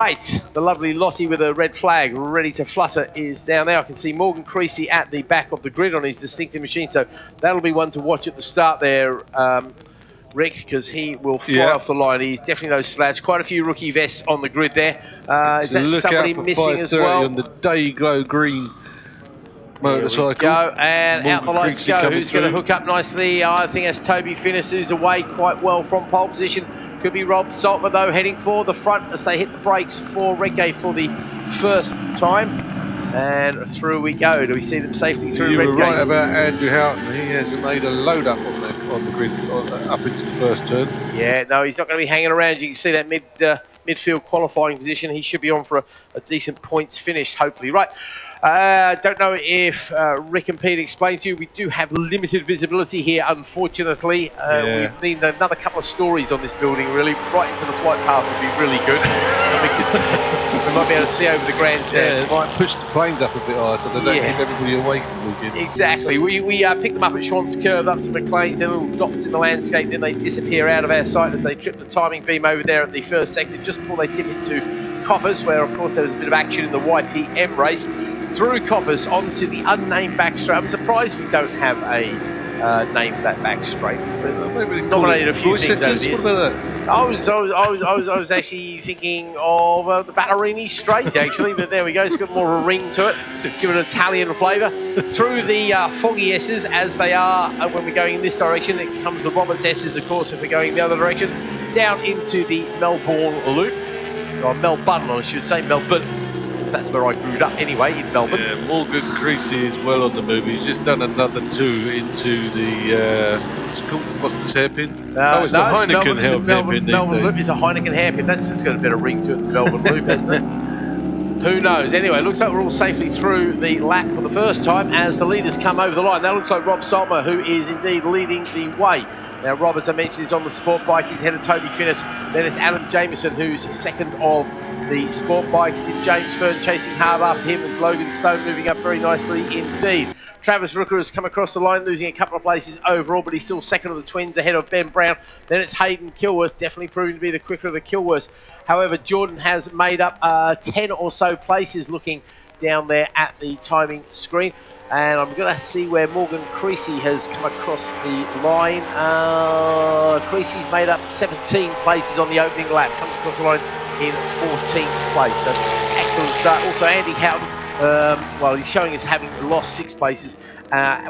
Right, the lovely Lottie with a red flag ready to flutter is down there. I can see Morgan Creasy at the back of the grid on his distinctive machine, so that'll be one to watch at the start there, Rick, because he will fly off the line. He's definitely no slouch. Quite a few rookie vests on the grid there. Is that somebody missing as well? On the day glow green motorcycle. Go, and out the lights go. Who's going to hook up nicely? I think that's Toby Finnis, who's away quite well from pole position. Could be Rob Saltman, though, heading for the front as they hit the brakes for Reggae for the first time. And through we go. Do we see them safely through Redgate? You were right about Andrew Houghton. He has made a load up on the grid up into the first turn. Yeah, no, he's not going to be hanging around. You can see that midfield qualifying position. He should be on for a decent points finish, hopefully. Right. Don't know if Rick and Pete explained to you, we do have limited visibility here, unfortunately. We need another couple of stories on this building, really. Right into the flight path would be really good. We might be able to see over the grandstand. Yeah, it might push the planes up a bit higher so they don't keep everybody awake. Exactly. We picked them up at Schwann's Curve up to McLean's, they're little dots in the landscape, then they disappear out of our sight as they trip the timing beam over there at the first sector just before they tip into Coppers, where of course there was a bit of action in the YPM race. Through Coppers onto the unnamed back straight. I'm surprised we don't have a name for that back straight. We've nominated a few things over the years. I was actually thinking of the Ballerini Straight, actually, but there we go. It's got more of a ring to it. It's given an Italian flavour. Through the Foggy S's, as they are when we're going in this direction. It comes the Roberts S's, of course, if we're going the other direction. Down into the Melbourne Loop. Or Melbourne, I should say, Melbourne. That's where I grew up anyway, in Melbourne. Yeah, Morgan Creasy is well on the move. He's just done another two into the what's this hairpin? It's the Heineken hairpin. Melbourne Loop is a Heineken hairpin. That's just got a bit of ring to it, the Melbourne Loop, hasn't it? Who knows? Anyway, looks like we're all safely through the lap for the first time as the leaders come over the line. That looks like Rob Saltmer, who is indeed leading the way. Now, Rob, as I mentioned, is on the sport bike. He's ahead of Toby Finnis. Then it's Adam Jameson, who's second of the sport bikes. Tim James Fern chasing hard after him. It's Logan Stone moving up very nicely indeed. Travis Rooker has come across the line, losing a couple of places overall, but he's still second of the twins, ahead of Ben Brown. Then it's Hayden Kilworth, definitely proving to be the quicker of the Kilworths. However, Jordan has made up 10 or so places looking down there at the timing screen. And I'm going to see where Morgan Creasy has come across the line. Creasy's made up 17 places on the opening lap. Comes across the line in 14th place. So excellent start. Also, Andy Houghton, well, he's showing us having lost 6 places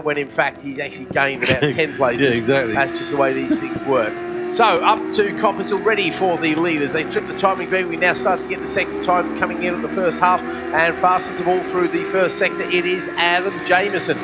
when in fact he's actually gained about 10 places. Yeah, exactly. That's just the way these things work. So up to Coppers already for the leaders. They trip the timing beam. We now start to get the sector times coming in at the first half. And fastest of all through the first sector, it is Adam Jameson.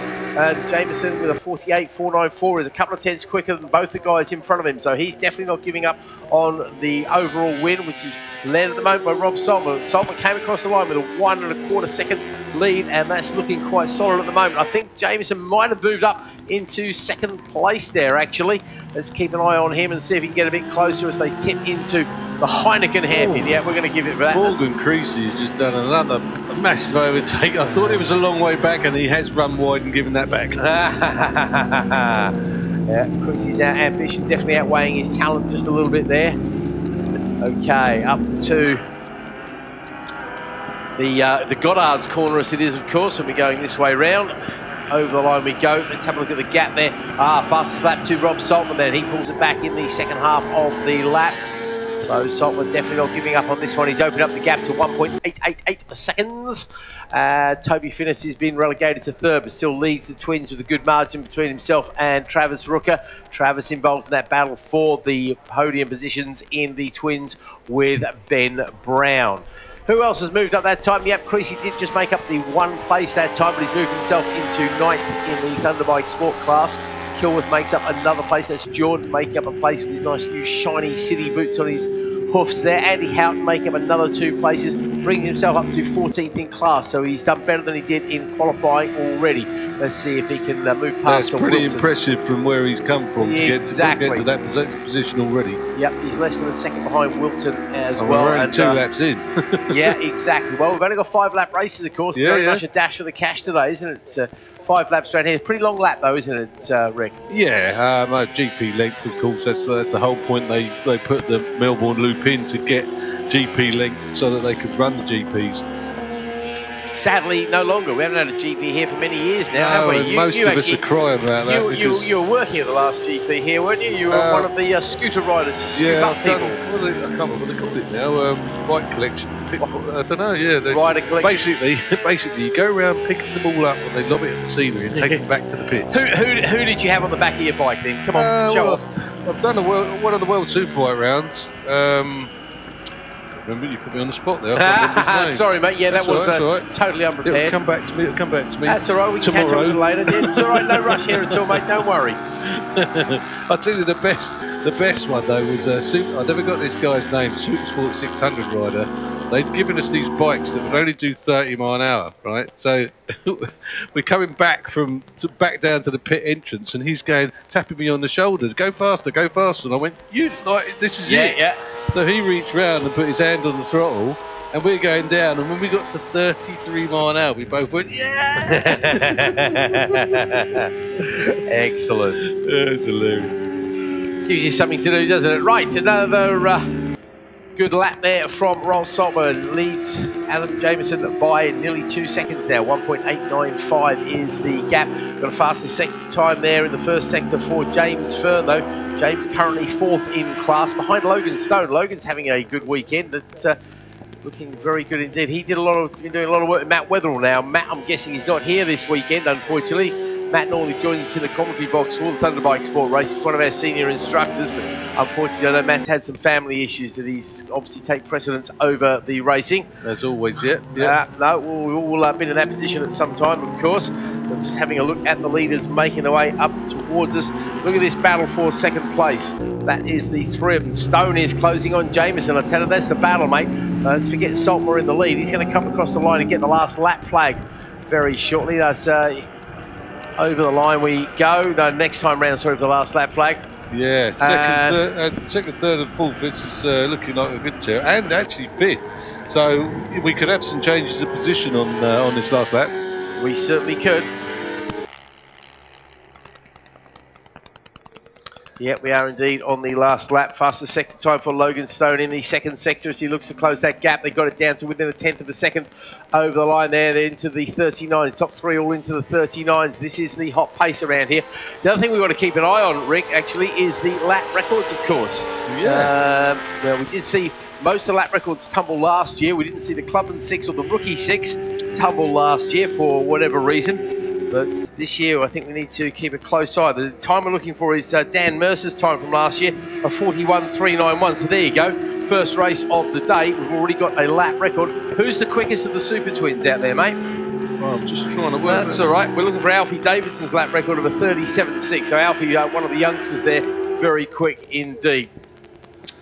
Jameson with a 48.494 is a couple of tenths quicker than both the guys in front of him. So he's definitely not giving up on the overall win, which is led at the moment by Rob Saltman. Saltman came across the line with a 1 1/4 second lead, and that's looking quite solid at the moment. I think Jameson might have moved up into second place there, actually. Let's keep an eye on him and see if he can get a bit closer as they tip into the Heineken hairpin. Yeah, we're going to give it for that. Morgan Creasy has just done another massive overtake. I thought it was a long way back, and he has run wide and given that back. Yeah, Creasy's ambition definitely outweighing his talent just a little bit there. Okay, up to the Goddard's corner as it is, of course, when we're going this way round. Over the line we go. Let's have a look at the gap there. Fastest lap to Rob Saltman then. He pulls it back in the second half of the lap. So Saltman definitely not giving up on this one. He's opened up the gap to 1.888 seconds. Toby Finnis has been relegated to third, but still leads the twins with a good margin between himself and Travis Rooker. Travis involved in that battle for the podium positions in the twins with Ben Brown. Who else has moved up that time? Yep, Creasy did just make up the 1 place that time, but he's moved himself into 9th in the Thunderbike Sport class. Kilworth makes up another place. That's Jordan making up a place with his nice new shiny city boots on his hoofs there. Andy Houghton making up another 2 places, brings himself up to 14th in class. So he's done better than he did in qualifying already. Let's see if he can move past. That's pretty impressive from where he's come from to get to that position already. Yep, he's less than a second behind Wilton as well. We're only 2 laps in. Yeah, exactly. Well, we've only got 5 lap races, of course. Very much a dash for the cash today, isn't it? 5 laps around here. Pretty long lap, though, isn't it, Rick? Yeah, GP length, of course. That's the whole point. They put the Melbourne Loop in to get GP length so that they could run the GPs. Sadly, no longer. We haven't had a GP here for many years now, have we? Most of us are crying about that. You were working at the last GP here, weren't you? You were one of the scooter riders to scoop up people. I can't remember what they called it now. Bike collection. I don't know. Yeah, rider collection. Basically, you go around picking them all up and they lob it at the scenery and take them back to the pitch. Who did you have on the back of your bike then? Come on, show off. I've done one of the World Superbike rounds. Remember, you put me on the spot there. Sorry, mate. Yeah, that was right. totally unprepared. It'll come back to me. That's all right. We can catch up with it later. It's all right. No rush here at all, mate. Don't worry. I'll tell you the best one though was I never got this guy's name. Supersport 600 rider. They'd given us these bikes that would only do 30 mile an hour, right? So we're coming back back down to the pit entrance, and he's tapping me on the shoulders. Go faster, go faster. And I went, this is it. Yeah. So he reached round and put his hand on the throttle, and we're going down. And when we got to 33 mile an hour, we both went, yeah. Excellent. It's hilarious. Gives you something to do, doesn't it? Right, another good lap there from Rob Saltman. Leads Adam Jameson by nearly 2 seconds now. 1.895 is the gap. Got a faster sector time there in the first sector for James Fern, though. James currently 4th in class behind Logan Stone. Logan's having a good weekend. Looking very good indeed. He been doing a lot of work with Matt Weatherall now. Matt, I'm guessing he's not here this weekend, unfortunately. Matt normally joins us in the commentary box for the Thunderbike Sport race. He's one of our senior instructors, but unfortunately, I know Matt's had some family issues that he's obviously take precedence over the racing. As always, yeah. No, we've all been in that position at some time, of course. We're just having a look at the leaders making their way up towards us. Look at this battle for second place. That is the three of them. Stone is closing on Jameson. I tell you, that's the battle, mate. Let's forget Saltmore in the lead. He's going to come across the line and get the last lap flag very shortly. That's over the line we go. No, next time round, sorry for the last lap flag. Yeah, second, third, and fourth. This is looking like a good chair, and actually fifth. So we could have some changes of position on this last lap. We certainly could. Yeah, we are indeed on the last lap. Fastest sector time for Logan Stone in the second sector as he looks to close that gap. They got it down to within a tenth of a second over the line there. They're into the 39s. Top three all into the 39s. This is the hot pace around here. The other thing we've got to keep an eye on, Rick, actually, is the lap records, of course. Yeah. Well, we did see most of the lap records tumble last year. We didn't see the Club and 6 or the Rookie 6 tumble last year for whatever reason. But this year, I think we need to keep a close eye. The time we're looking for is Dan Mercer's time from last year, a 41.391. So there you go. First race of the day. We've already got a lap record. Who's the quickest of the Super Twins out there, mate? Well, I'm just trying to work. That's all right. We're looking for Alfie Davidson's lap record of a 37.6. So Alfie, one of the youngsters there, very quick indeed.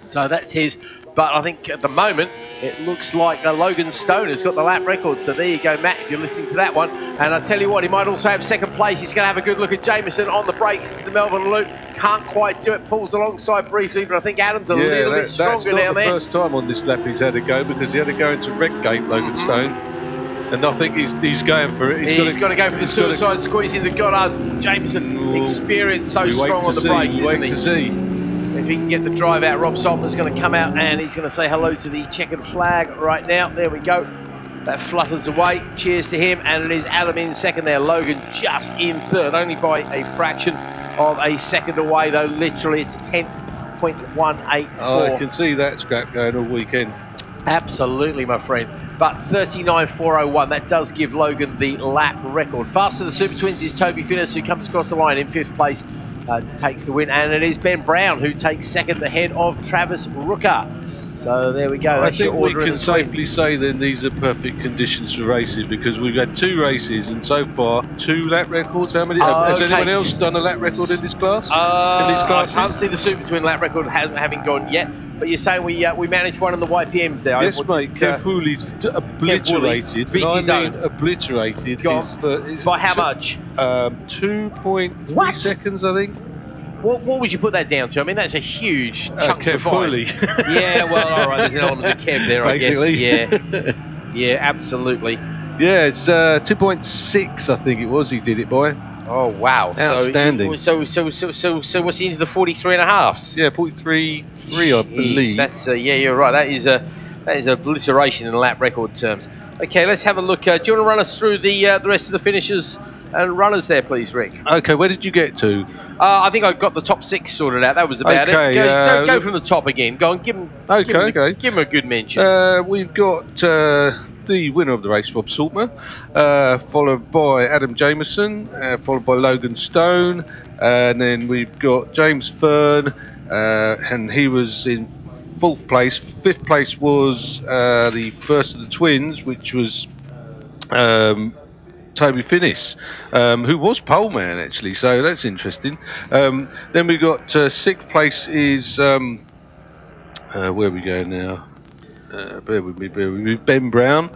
So that's his. But I think at the moment, it looks like Logan Stone has got the lap record. So there you go, Matt, if you're listening to that one. And I tell you what, he might also have second place. He's going to have a good look at Jameson on the brakes into the Melbourne Loop. Can't quite do it. Pulls alongside briefly, but I think Adam's a little bit stronger down there. That's not the first time on this lap he's had a go, because he had to go into Redgate, Logan Stone. And I think he's going for it. He's got to go for the suicide squeeze into Goddard. Jameson, experience so strong on the brakes, isn't he? Wait to see. If he can get the drive out, Rob Saltman's going to come out and he's going to say hello to the checkered flag right now. There we go. That flutters away. Cheers to him. And it is Adam in second there. Logan just in third, only by a fraction of a second away, though. Literally, it's a 10.184. Oh, I can see that scrap going all weekend. Absolutely, my friend. But 39.401, that does give Logan the lap record. Faster the Super Twins is Toby Finnis, who comes across the line in fifth place. Takes the win, and it is Ben Brown who takes second ahead of Travis Rooker. So there we go. That's I think we can safely say then these are perfect conditions for races, because we've had two races and so far 2 lap records. How many? Has anyone else done a lap record in this class? I can't see the Super Twin lap record having gone yet. But you're saying we managed one in the YPMs there. Yes, mate. Kev Hooley's obliterated. Obliterated. By how much? 2.3 seconds, I think. What would you put that down to? I mean, that's a huge chunk to find. Yeah, well, all right. There's an element of Kev there, I guess. Yeah, absolutely. Yeah, it's 2.6, I think it was. He did it by. Oh wow! Outstanding. So what's he into the 43.5s? Yeah, 43.3, I believe. That's yeah, you're right. That is That is obliteration in lap record terms. Okay, let's have a look. Do you want to run us through the rest of the finishers and runners there, please, Rick? Okay, where did you get to? I think I got the top 6 sorted out. That was about it. Go from the top again. Go on, give him a good mention. We've got the winner of the race, Rob Saltmer, followed by Adam Jameson, followed by Logan Stone, and then we've got James Fern, and he was in 4th place. 5th place was the first of the twins, which was Toby Finnis, who was pole man actually, so that's interesting. Then we got 6th place is where are we going now? Bear with me, Ben Brown.